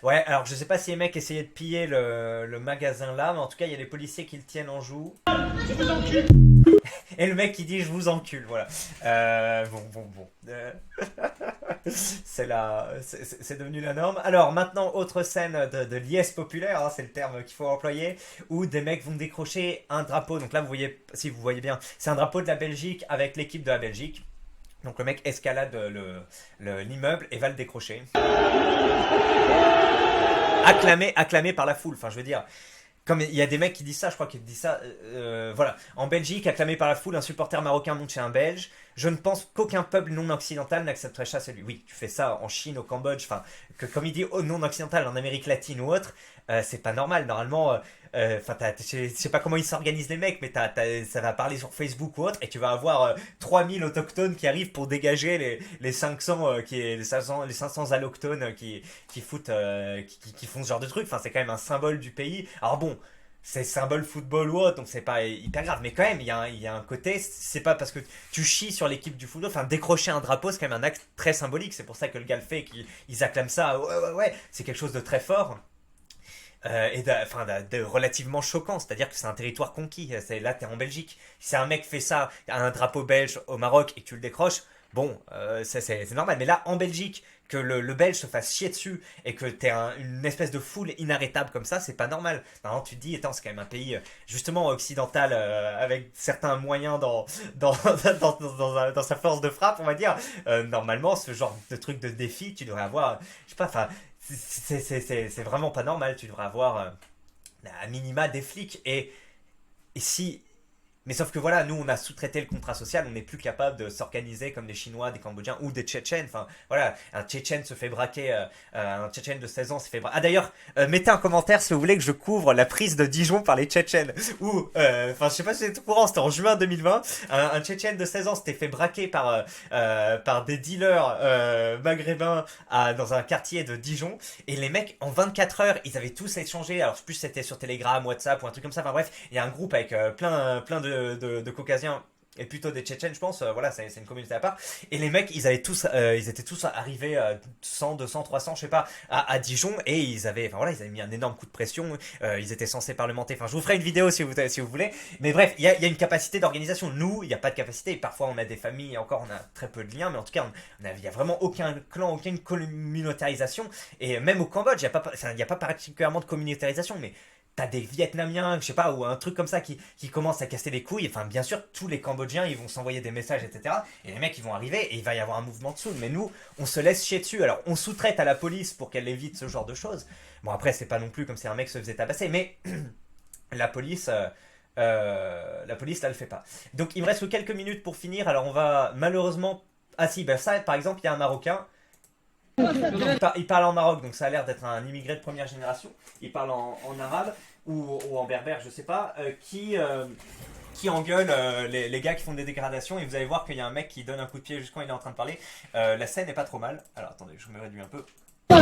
Ouais, alors je sais pas si les mecs essayaient de piller le magasin là, mais en tout cas il y a les policiers qui le tiennent en joue. Et le mec qui dit je vous encule, voilà. Bon. C'est devenu la norme. Alors maintenant, autre scène de liesse populaire, hein, c'est le terme qu'il faut employer, où des mecs vont décrocher un drapeau. Donc là, vous voyez, si vous voyez bien, c'est un drapeau de la Belgique avec l'équipe de la Belgique. Donc le mec escalade l'immeuble et va le décrocher. Acclamé par la foule. Enfin, je veux dire, Comme il y a des mecs qui disent ça, je crois qu'ils disent ça. Voilà. En Belgique, acclamé par la foule, un supporter marocain monte chez un Belge. Je ne pense qu'aucun peuple non occidental n'accepterait ça celui. Oui, tu fais ça en Chine, au Cambodge, enfin, que comme il dit non occidental, en Amérique latine ou autre, c'est pas normal. Normalement, enfin, je sais pas comment ils s'organisent les mecs, mais ça va parler sur Facebook ou autre, et tu vas avoir 3000 autochtones qui arrivent pour dégager les 500, les 500 allochtones qui font ce genre de truc. Enfin, c'est quand même un symbole du pays. Alors bon, c'est symbole football ou autre, donc c'est pas hyper grave. Mais quand même, il y a un côté, c'est pas parce que tu chies sur l'équipe du football, enfin, décrocher un drapeau, c'est quand même un acte très symbolique. C'est pour ça que le gars le fait, qu'ils acclament ça. Ouais, ouais, ouais, c'est quelque chose de très fort. Et de relativement choquant, c'est-à-dire que c'est un territoire conquis. Là, t'es en Belgique. Si un mec fait ça à un drapeau belge au Maroc et que tu le décroches, bon, c'est normal. Mais là, en Belgique, que le Belge se fasse chier dessus et que t'aies une espèce de foule inarrêtable comme ça, c'est pas normal. Maintenant, tu te dis, attends, c'est quand même un pays justement occidental avec certains moyens dans sa force de frappe, on va dire. Normalement, ce genre de truc de défi, tu devrais avoir, je sais pas, enfin, c'est vraiment pas normal. Tu devrais avoir à minima des flics. Et si. Mais sauf que voilà, nous on a sous-traité le contrat social, on n'est plus capable de s'organiser comme des Chinois, des Cambodgiens ou des Tchétchènes. Enfin voilà, un Tchétchène se fait braquer, un Tchétchène de 16 ans se fait braquer. Ah d'ailleurs, mettez un commentaire si vous voulez que je couvre la prise de Dijon par les Tchétchènes. Ou, enfin je sais pas si c'est au courant, c'était en juin 2020, un Tchétchène de 16 ans s'était fait braquer par des dealers maghrébins dans un quartier de Dijon. Et les mecs, en 24 heures, ils avaient tous échangé. Alors plus c'était sur Telegram, WhatsApp ou un truc comme ça. Enfin bref, il y a un groupe avec plein de Caucasiens et plutôt des Tchétchènes, je pense. Voilà, c'est une communauté à part. Et les mecs, ils étaient tous arrivés 100, 200, 300, je sais pas, à Dijon, et enfin voilà, ils avaient mis un énorme coup de pression. Ils étaient censés parlementer. Enfin, je vous ferai une vidéo si vous voulez. Mais bref, il y a une capacité d'organisation. Nous, il n'y a pas de capacité. Parfois, on a des familles, et encore, on a très peu de liens, mais en tout cas, il n'y a vraiment aucun clan, aucune communautarisation. Et même au Cambodge, il n'y a pas particulièrement de communautarisation, mais t'as des Vietnamiens, je sais pas, ou un truc comme ça qui commence à casser les couilles. Enfin, bien sûr, tous les Cambodgiens, ils vont s'envoyer des messages, etc. Et les mecs, ils vont arriver et il va y avoir un mouvement dessous. Mais nous, on se laisse chier dessus. Alors, on sous-traite à la police pour qu'elle évite ce genre de choses. Bon, après, c'est pas non plus comme si un mec se faisait tabasser, mais la police, là, le fait pas. Donc, il me reste que quelques minutes pour finir. Alors, on va malheureusement. Ah si, ben ça, par exemple, il y a un Marocain. Il parle en Maroc, donc ça a l'air d'être un immigré de première génération. Il parle en arabe ou en berbère, je sais pas, qui engueule les gars qui font des dégradations. Et vous allez voir qu'il y a un mec qui donne un coup de pied juste quand il est en train de parler. La scène est pas trop mal. Alors attendez, je me réduis un peu. Les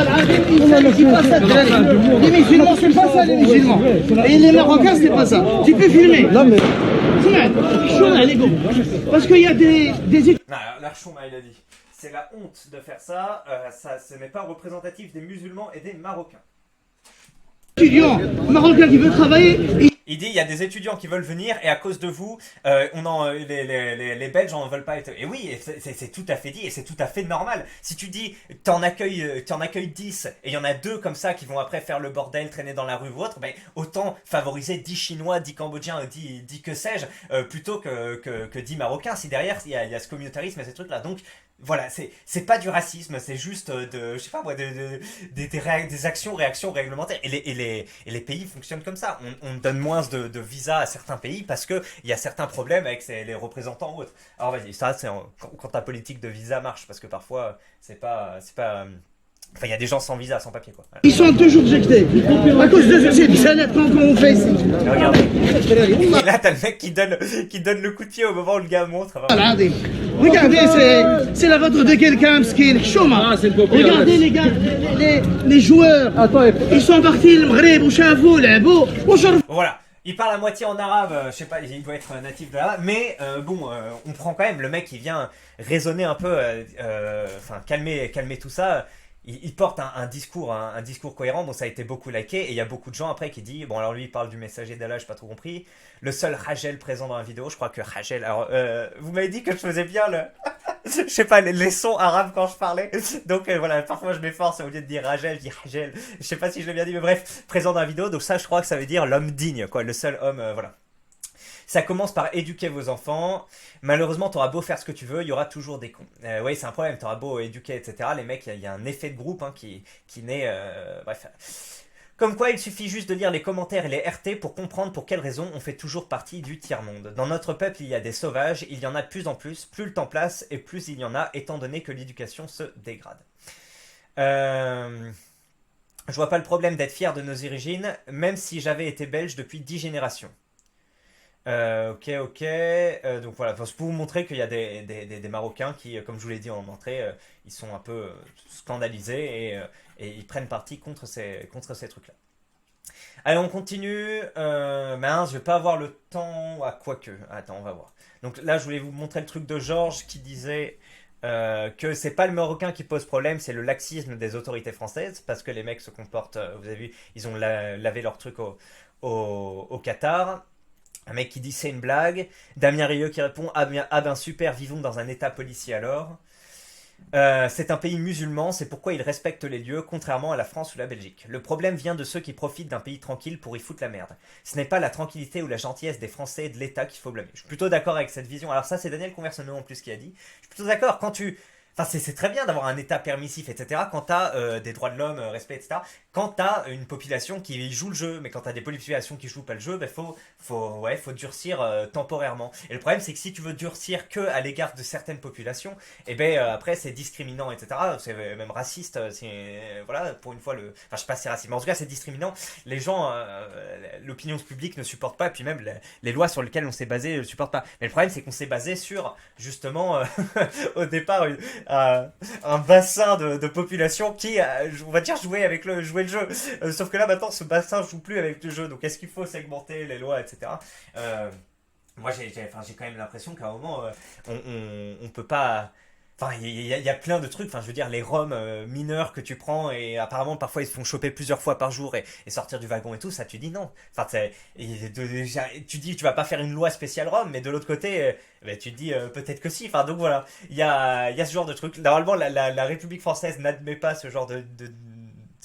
musulmans, c'est pas ça, les musulmans. Et les Marocains, c'est pas ça. Tu peux filmer. Non, mais. Parce qu'il y a des. Non, l'Archouma, il a dit. C'est la honte de faire ça. Ce n'est pas représentatif des musulmans et des Marocains. Étudiants marocains qui veulent travailler. Il dit il y a des étudiants qui veulent venir et à cause de vous, les Belges en veulent pas être. Et oui, c'est tout à fait dit et c'est tout à fait normal. Si tu dis t'en accueilles 10 et il y en a 2 comme ça qui vont après faire le bordel, traîner dans la rue ou autre, ben, autant favoriser 10 Chinois, 10 Cambodgiens, 10 que sais-je, plutôt que 10 Marocains. Si derrière il y a ce communautarisme et ces trucs-là. Donc voilà, c'est pas du racisme, c'est juste je sais pas moi, des actions, réactions réglementaires. Et les pays fonctionnent comme ça. On donne moins de visas à certains pays parce qu'il y a certains problèmes avec les représentants ou autres. Alors vas-y, ça c'est quand ta politique de visa marche, parce que parfois c'est pas enfin, il y a des gens sans visa, sans papier, quoi. Voilà. Ils sont toujours jetés. À cause de ces salades qu'on fait ici. Regardez. Et là, t'as le mec qui donne le coup de pied au moment où le gars montre. Regardez, c'est la voiture de quelqu'un, Mskin, Chouma. Regardez les gars, les joueurs. Ils sont partis, le Maghreb, ou Chavou, l'Abo, ou Charf. Voilà. Il parle à moitié en arabe, je sais pas, il doit être natif de l'arabe, mais on prend quand même le mec qui vient raisonner un peu, enfin calmer tout ça. Il porte un discours cohérent, donc ça a été beaucoup liké, et il y a beaucoup de gens après qui disent, bon alors lui il parle du messager d'Allah, j'ai pas trop compris, le seul Rachel présent dans la vidéo, je crois que Rachel, alors vous m'avez dit que je faisais bien je sais pas, les sons arabes quand je parlais, donc voilà, parfois je m'efforce, au lieu de dire Rachel, je dis Rachel, je sais pas si je l'ai bien dit, mais bref, présent dans la vidéo, donc ça je crois que ça veut dire l'homme digne, quoi, le seul homme, voilà. Ça commence par éduquer vos enfants. Malheureusement, t'auras beau faire ce que tu veux, il y aura toujours des cons. Oui, c'est un problème, t'auras beau éduquer, etc. Les mecs, il y a un effet de groupe qui naît. Bref. Comme quoi, il suffit juste de lire les commentaires et les RT pour comprendre pour quelles raisons on fait toujours partie du tiers-monde. Dans notre peuple, il y a des sauvages, il y en a de plus en plus, plus le temps passe et plus il y en a, étant donné que l'éducation se dégrade. Je vois pas le problème d'être fier de nos origines, même si j'avais été belge depuis 10 générations. Ok. Donc voilà, c'est pour vous montrer qu'il y a des Marocains qui, comme je vous l'ai dit en entrée, ils sont un peu scandalisés et ils prennent parti contre ces trucs-là. Allez, on continue. Je vais pas avoir le temps. Ah, quoique. Attends, on va voir. Donc là, je voulais vous montrer le truc de Georges qui disait que c'est pas le Marocain qui pose problème, c'est le laxisme des autorités françaises, parce que les mecs se comportent. Vous avez vu, ils ont lavé leur truc au Qatar. Un mec qui dit c'est une blague. Damien Rieu qui répond ah ben super, vivons dans un état policier alors. C'est un pays musulman, c'est pourquoi il respecte les lieux, contrairement à la France ou la Belgique. Le problème vient de ceux qui profitent d'un pays tranquille pour y foutre la merde. Ce n'est pas la tranquillité ou la gentillesse des Français et de l'État qu'il faut blâmer. Je suis plutôt d'accord avec cette vision. Alors ça, c'est Daniel Conversano en plus qui a dit. Je suis plutôt d'accord, quand tu... Enfin, c'est très bien d'avoir un État permissif, etc. Quand t'as des droits de l'homme, respect, etc. Quand t'as une population qui joue le jeu, mais quand t'as des populations qui jouent pas le jeu, ben faut durcir temporairement. Et le problème, c'est que si tu veux durcir que à l'égard de certaines populations, et après c'est discriminant, etc. C'est même raciste. Voilà, pour une fois Enfin, je sais pas si c'est raciste, mais en tout cas c'est discriminant. Les gens, l'opinion publique ne supporte pas, et puis même les lois sur lesquelles on s'est basé ne supportent pas. Mais le problème, c'est qu'on s'est basé sur justement au départ un bassin de population qui, on va dire, jouait le jeu. Sauf que là, maintenant, ce bassin joue plus avec le jeu. Donc, est-ce qu'il faut segmenter les lois, etc. Moi, j'ai quand même l'impression qu'à un moment, on peut pas... Enfin, il y a plein de trucs. Enfin, je veux dire, les Roms mineurs que tu prends et apparemment parfois ils se font choper plusieurs fois par jour et sortir du wagon et tout, ça tu dis non. Enfin, tu dis tu vas pas faire une loi spéciale Rome, mais de l'autre côté, tu te dis peut-être que si. Enfin, donc voilà, il y a ce genre de truc. Normalement, la République française n'admet pas ce genre de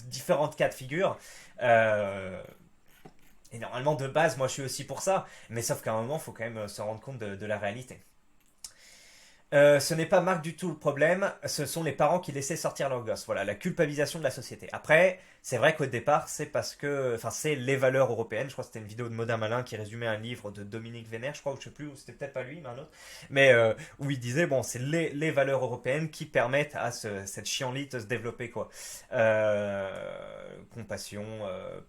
différentes cas de figure. Et normalement, de base, moi je suis aussi pour ça. Mais sauf qu'à un moment, il faut quand même se rendre compte de la réalité. Ce n'est pas Marc du tout le problème, ce sont les parents qui laissaient sortir leurs gosses. Voilà, la culpabilisation de la société. Après, c'est vrai qu'au départ, c'est parce que... Enfin, c'est les valeurs européennes. Je crois que c'était une vidéo de Modin Malin qui résumait un livre de Dominique Vénère, je crois, ou je sais plus, ou c'était peut-être pas lui, mais un autre. Mais où il disait, bon, c'est les valeurs européennes qui permettent à cette chienlit de se développer, quoi. Compassion,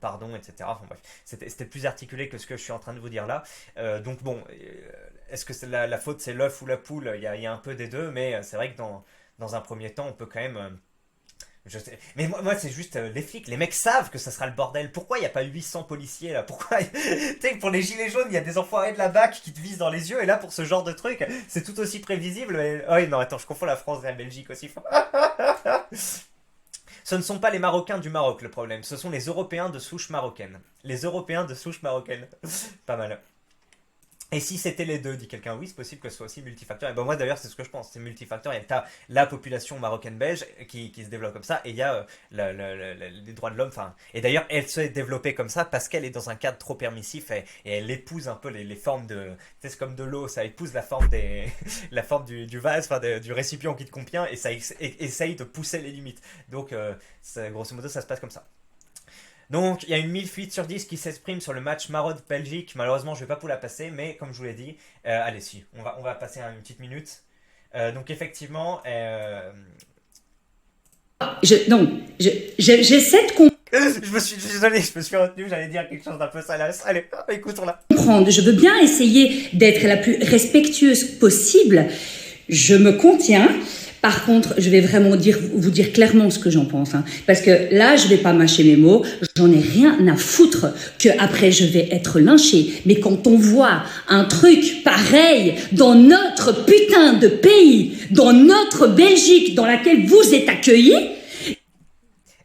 pardon, etc. Enfin bref, c'était plus articulé que ce que je suis en train de vous dire là. Donc bon... Est-ce que c'est la faute c'est l'œuf ou la poule? Il y a un peu des deux, mais c'est vrai que dans un premier temps, on peut quand même... Mais moi c'est juste les flics, les mecs savent que ça sera le bordel. Pourquoi il n'y a pas 800 policiers là? Pourquoi tu sais, pour les gilets jaunes, il y a des enfoirés de la BAC qui te visent dans les yeux, et là pour ce genre de truc, c'est tout aussi prévisible. Mais... Oh non, attends, je confonds la France et la Belgique aussi. Ce ne sont pas les Marocains du Maroc le problème, ce sont les Européens de souche marocaine. Les Européens de souche marocaine. Pas mal. Et si c'était les deux, dit quelqu'un, oui, c'est possible que ce soit aussi multifacteur. Et ben moi d'ailleurs, c'est ce que je pense, c'est multifacteur. Il y a la population marocaine-belge qui se développe comme ça, et il y a les droits de l'homme. Enfin, et d'ailleurs, elle s'est développée comme ça parce qu'elle est dans un cadre trop permissif et elle épouse un peu les formes de. Tu sais, c'est comme de l'eau, ça épouse la forme la forme du vase, enfin du récipient qui te contient, et ça essaye de pousser les limites. Donc, grosso modo, ça se passe comme ça. Donc, il y a une 1008 sur 10 qui s'exprime sur le match Maroc-Belgique. Malheureusement, je ne vais pas vous la passer, mais comme je vous l'ai dit, allez, si, on va passer une petite minute. Donc, effectivement... J'essaie de Désolé, je me suis retenu, j'allais dire quelque chose d'un peu salace. Allez, écoutons-la. comprendre. Je veux bien essayer d'être la plus respectueuse possible. Je me contiens. Par contre, je vais vraiment vous dire clairement ce que j'en pense. Parce que là, je vais pas mâcher mes mots. J'en ai rien à foutre que après je vais être lynchée. Mais quand on voit un truc pareil dans notre putain de pays, dans notre Belgique, dans laquelle vous êtes accueillis...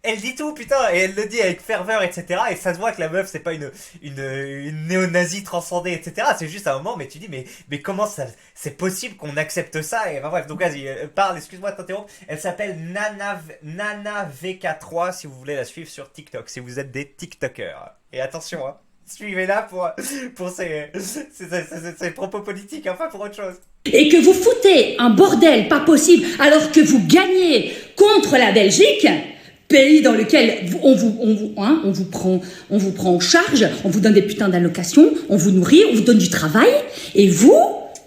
Elle dit tout, putain, et elle le dit avec ferveur, etc. Et ça se voit que la meuf, c'est pas une néo-nazie transcendée, etc. C'est juste un moment, mais tu dis, mais comment ça, c'est possible qu'on accepte ça? Et enfin bref, donc vas-y, parle, excuse-moi de t'interrompre. Elle s'appelle Nana VK3, si vous voulez la suivre sur TikTok, si vous êtes des TikTokers. Et attention, suivez-la pour ses propos politiques, enfin pour autre chose. Et que vous foutez un bordel pas possible alors que vous gagnez contre la Belgique... pays dans lequel on vous prend en charge, on vous donne des putains d'allocations, on vous nourrit, on vous donne du travail, et vous,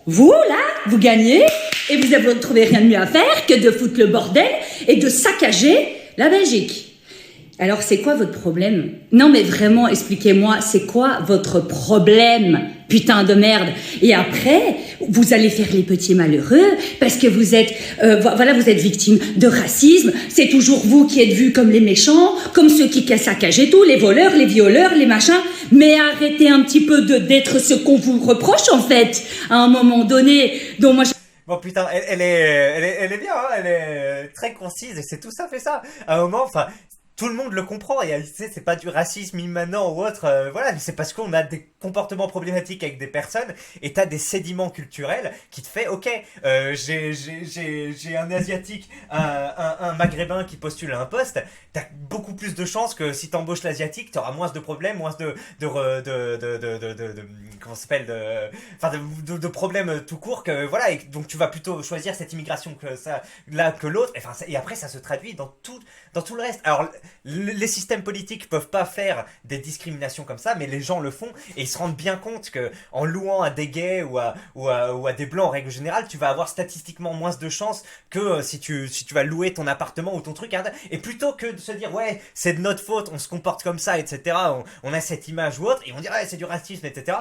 là, vous gagnez, et vous ne trouvez rien de mieux à faire que de foutre le bordel et de saccager la Belgique. Alors, c'est quoi votre problème? Non, mais vraiment, expliquez-moi, c'est quoi votre problème, putain de merde? Et après, vous allez faire les petits malheureux parce que vous êtes, vous êtes victime de racisme. C'est toujours vous qui êtes vus comme les méchants, comme ceux qui saccagent tout, les voleurs, les violeurs, les machins. Mais arrêtez un petit peu d'être ce qu'on vous reproche, en fait, à un moment donné. Donc moi, Bon putain, elle est bien, hein, elle est très concise et c'est tout ça fait ça. À un moment, enfin, tout le monde le comprend et tu sais, c'est pas du racisme immanent ou autre, voilà, mais c'est parce qu'on a des comportements problématiques avec des personnes et t'as des sédiments culturels qui te fait, ok, j'ai un asiatique, un maghrébin qui postule à un poste, t'as beaucoup plus de chances que si t'embauches l'asiatique, t'auras moins de problèmes, moins comment ça s'appelle, de problèmes tout court que voilà, et donc tu vas plutôt choisir cette immigration que ça là que l'autre, et après ça se traduit dans tout le reste. Alors les systèmes politiques peuvent pas faire des discriminations comme ça, mais les gens le font et ils se rendent bien compte que en louant à des gays ou à des blancs en règle générale, tu vas avoir statistiquement moins de chances que si tu vas louer ton appartement ou ton truc, hein, et plutôt que de se dire ouais c'est de notre faute, on se comporte comme ça, etc. On a cette image ou autre et on dit ouais c'est du racisme, etc.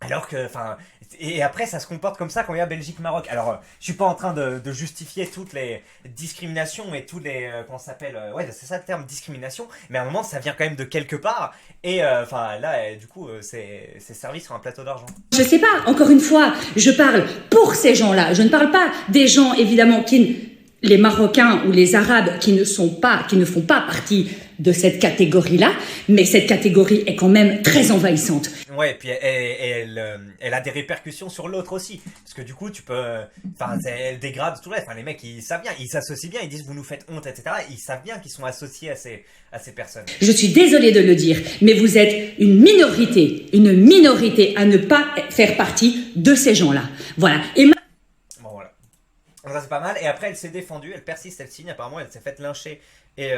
Alors que, enfin, et après ça se comporte comme ça quand il y a Belgique-Maroc. Alors, je suis pas en train de justifier toutes les discriminations et tous les, comment ça s'appelle, ouais, c'est ça le terme, discrimination, mais à un moment ça vient quand même de quelque part, et enfin là, du coup, c'est servi sur un plateau d'argent. je sais pas, encore une fois, je parle pour ces gens-là, je ne parle pas des gens, évidemment, les Marocains ou les Arabes qui ne font pas partie de cette catégorie-là, mais cette catégorie est quand même très envahissante. Ouais, et puis elle a des répercussions sur l'autre aussi, parce que du coup tu peux, enfin, elle dégrade tout le reste. Enfin, les mecs ils savent bien, ils s'associent bien, ils disent vous nous faites honte, etc. Ils savent bien qu'ils sont associés à ces personnes. Je suis désolée de le dire, mais vous êtes une minorité à ne pas faire partie de ces gens-là. Voilà. Et bon voilà. Donc ça c'est pas mal. Et après elle s'est défendue, elle persiste, elle signe. Apparemment elle s'est faite lyncher et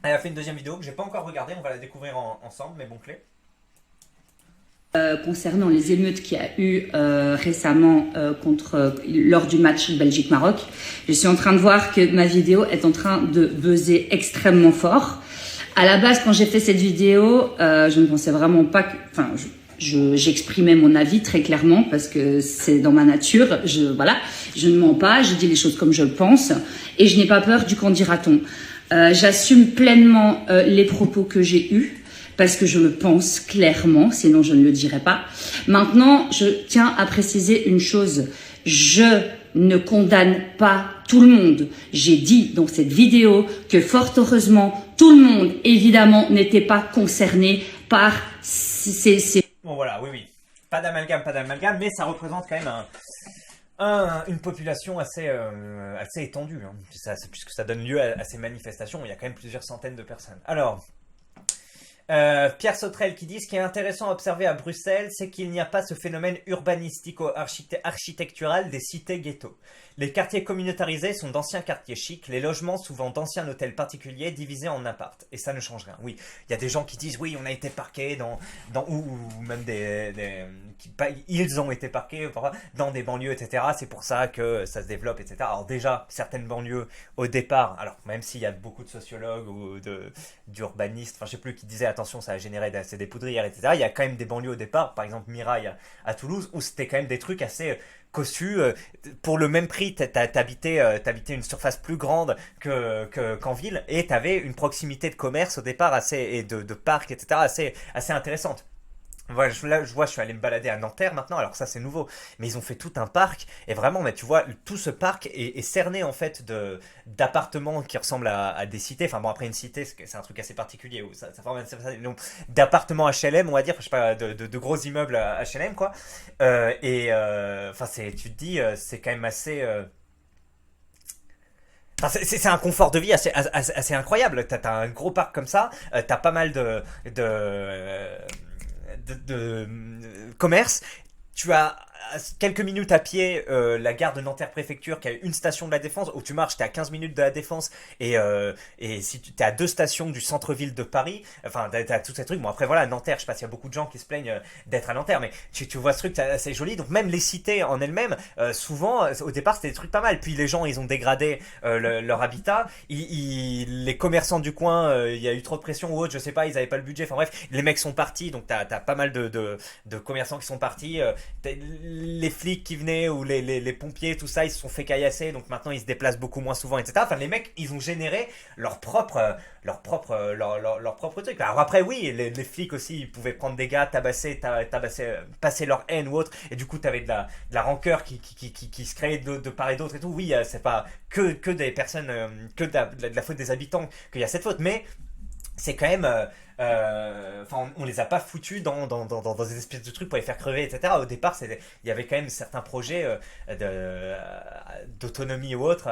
elle a fait une deuxième vidéo que j'ai pas encore regardée, on va la découvrir ensemble, mais bon clé. Concernant les émeutes qu'il y a eu récemment lors du match Belgique-Maroc, je suis en train de voir que ma vidéo est en train de buzzer extrêmement fort. À la base, quand j'ai fait cette vidéo, je ne pensais vraiment pas que... Enfin, j'exprimais mon avis très clairement parce que c'est dans ma nature. Je ne mens pas, je dis les choses comme je le pense et je n'ai pas peur du qu'en dira-t-on. J'assume pleinement les propos que j'ai eus parce que je le pense clairement, sinon je ne le dirais pas. Maintenant, je tiens à préciser une chose. Je ne condamne pas tout le monde. J'ai dit dans cette vidéo que fort heureusement, tout le monde, évidemment, n'était pas concerné par ces... Bon voilà, oui. Pas d'amalgame, mais ça représente quand même une population assez étendue, hein. Puisque ça donne lieu à ces manifestations, il y a quand même plusieurs centaines de personnes. Alors, Pierre Sautrel qui dit « Ce qui est intéressant à observer à Bruxelles, c'est qu'il n'y a pas ce phénomène urbanistico-architectural des cités ghettos. Les quartiers communautarisés sont d'anciens quartiers chics, les logements souvent d'anciens hôtels particuliers divisés en appart. Et ça ne change rien. Oui, il y a des gens qui disent oui, on a été parqués ou même ils ont été parqués dans des banlieues, etc. C'est pour ça que ça se développe, etc. Alors déjà, certaines banlieues au départ, alors même s'il y a beaucoup de sociologues ou d'urbanistes, enfin je sais plus, qui disaient attention, ça a généré des poudrières, etc. Il y a quand même des banlieues au départ, par exemple Mirail à Toulouse, où c'était quand même des trucs assez cossus. Pour le même prix, t'habitais une surface plus grande qu'en ville, et t'avais une proximité de commerce au départ et de parcs, etc. assez intéressante. Voilà, je suis allé me balader à Nanterre maintenant, alors ça c'est nouveau, mais ils ont fait tout un parc, et vraiment, mais tu vois, tout ce parc est cerné en fait d'appartements qui ressemblent à des cités. Enfin bon, après une cité, c'est un truc assez particulier, où ça forme d'appartements HLM, on va dire, je sais pas, de gros immeubles HLM, quoi. Enfin, tu te dis, c'est quand même assez... Enfin, c'est un confort de vie assez incroyable. T'as un gros parc comme ça, t'as pas mal de commerce, tu as quelques minutes à pied la gare de Nanterre-Préfecture, qui a une station de la Défense, où tu marches, t'es à 15 minutes de la Défense, et si tu t'es à 2 stations du centre-ville de Paris, enfin, t'as tous ces trucs. Bon, après, voilà, Nanterre, je sais pas s'il y a beaucoup de gens qui se plaignent d'être à Nanterre, mais tu vois ce truc, c'est assez joli. Donc, même les cités en elles-mêmes, souvent, au départ, c'était des trucs pas mal. Puis, les gens, ils ont dégradé leur habitat. Les commerçants du coin, il y a eu trop de pression ou autre, je sais pas, ils avaient pas le budget. Enfin, bref, les mecs sont partis, donc t'as pas mal de commerçants qui sont partis. Les flics qui venaient ou les pompiers, tout ça, ils se sont fait caillasser, donc maintenant ils se déplacent beaucoup moins souvent, etc. Enfin, les mecs, ils ont généré leur propre truc. Alors après, oui, les flics aussi, ils pouvaient prendre des gars, tabasser, passer leur haine ou autre, et du coup, t'avais de la rancœur qui se créait de part et d'autre et tout. Oui, c'est pas que des personnes, que de la faute des habitants qu'il y a cette faute, mais c'est quand même. Enfin, on les a pas foutus dans des espèces de trucs pour les faire crever, etc. Au départ, il y avait quand même certains projets d'autonomie ou autre.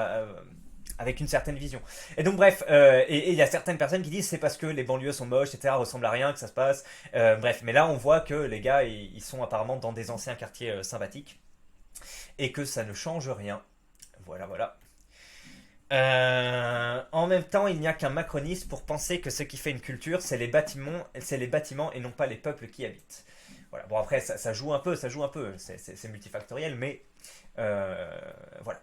Avec une certaine vision. Et donc bref, et il y a certaines personnes qui disent c'est parce que les banlieues sont moches, etc., ressemblent à rien que ça se passe. Bref, mais là on voit que les gars, ils sont apparemment dans des anciens quartiers sympathiques et que ça ne change rien. Voilà, voilà. En même temps, il n'y a qu'un macroniste pour penser que ce qui fait une culture, c'est les bâtiments et non pas les peuples qui y habitent. Voilà. Bon après, ça joue un peu, c'est multifactoriel, mais voilà.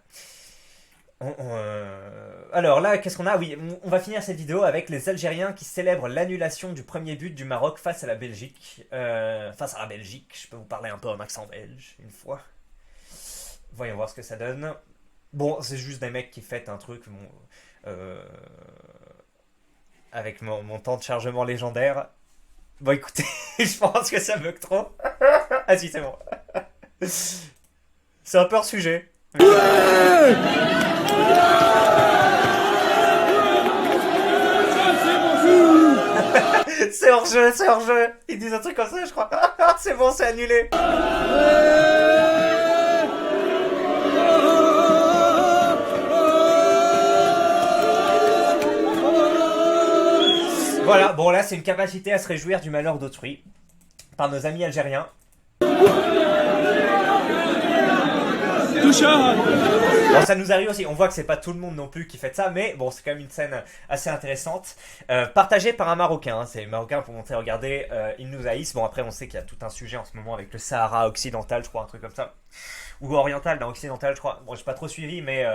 Alors là, qu'est-ce qu'on a? Oui, on va finir cette vidéo avec les Algériens qui célèbrent l'annulation du premier but du Maroc face à la Belgique. Je peux vous parler un peu en accent belge, une fois. Voyons voir ce que ça donne. Bon, c'est juste des mecs qui fêtent un truc avec mon temps de chargement légendaire. Bon, écoutez, je pense que ça bug trop. Ah si, c'est bon. C'est un peu hors sujet. C'est hors jeu, c'est hors jeu. Ils disent un truc comme ça, je crois. C'est bon, c'est annulé. Voilà, bon là c'est une capacité à se réjouir du malheur d'autrui par nos amis algériens. Bon, ça nous arrive aussi, on voit que c'est pas tout le monde non plus qui fait ça, mais bon, c'est quand même une scène assez intéressante, partagée par un Marocain, c'est Marocain pour montrer, regardez, ils nous haïssent. Bon, après on sait qu'il y a tout un sujet en ce moment avec le Sahara occidental, je crois, un truc comme ça, ou oriental, non, occidental je crois, bon j'ai pas trop suivi, mais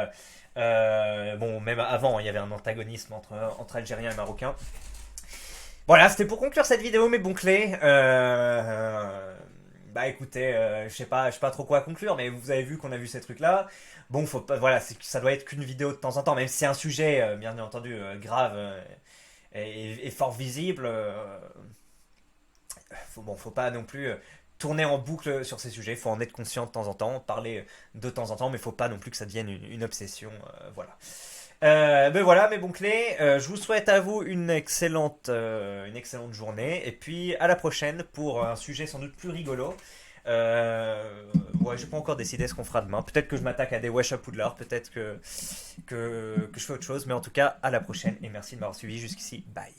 bon, même avant il y avait un antagonisme entre Algériens et Marocains. Voilà, c'était pour conclure cette vidéo, mes bons clés. Bah écoutez, je sais pas trop quoi conclure, mais vous avez vu qu'on a vu ces trucs-là. Bon, faut pas, voilà, ça doit être qu'une vidéo de temps en temps, même si c'est un sujet, bien entendu, grave et fort visible. Faut pas non plus tourner en boucle sur ces sujets. Faut en être conscient de temps en temps, parler de temps en temps, mais faut pas non plus que ça devienne une obsession. Voilà. Ben voilà mes bons clés, je vous souhaite à vous une excellente journée, et puis à la prochaine pour un sujet sans doute plus rigolo. Ouais, j'ai pas encore décidé ce qu'on fera demain, peut-être que je m'attaque à des Wesh à Poudlard, peut-être que je fais autre chose, mais en tout cas à la prochaine, et merci de m'avoir suivi jusqu'ici, bye.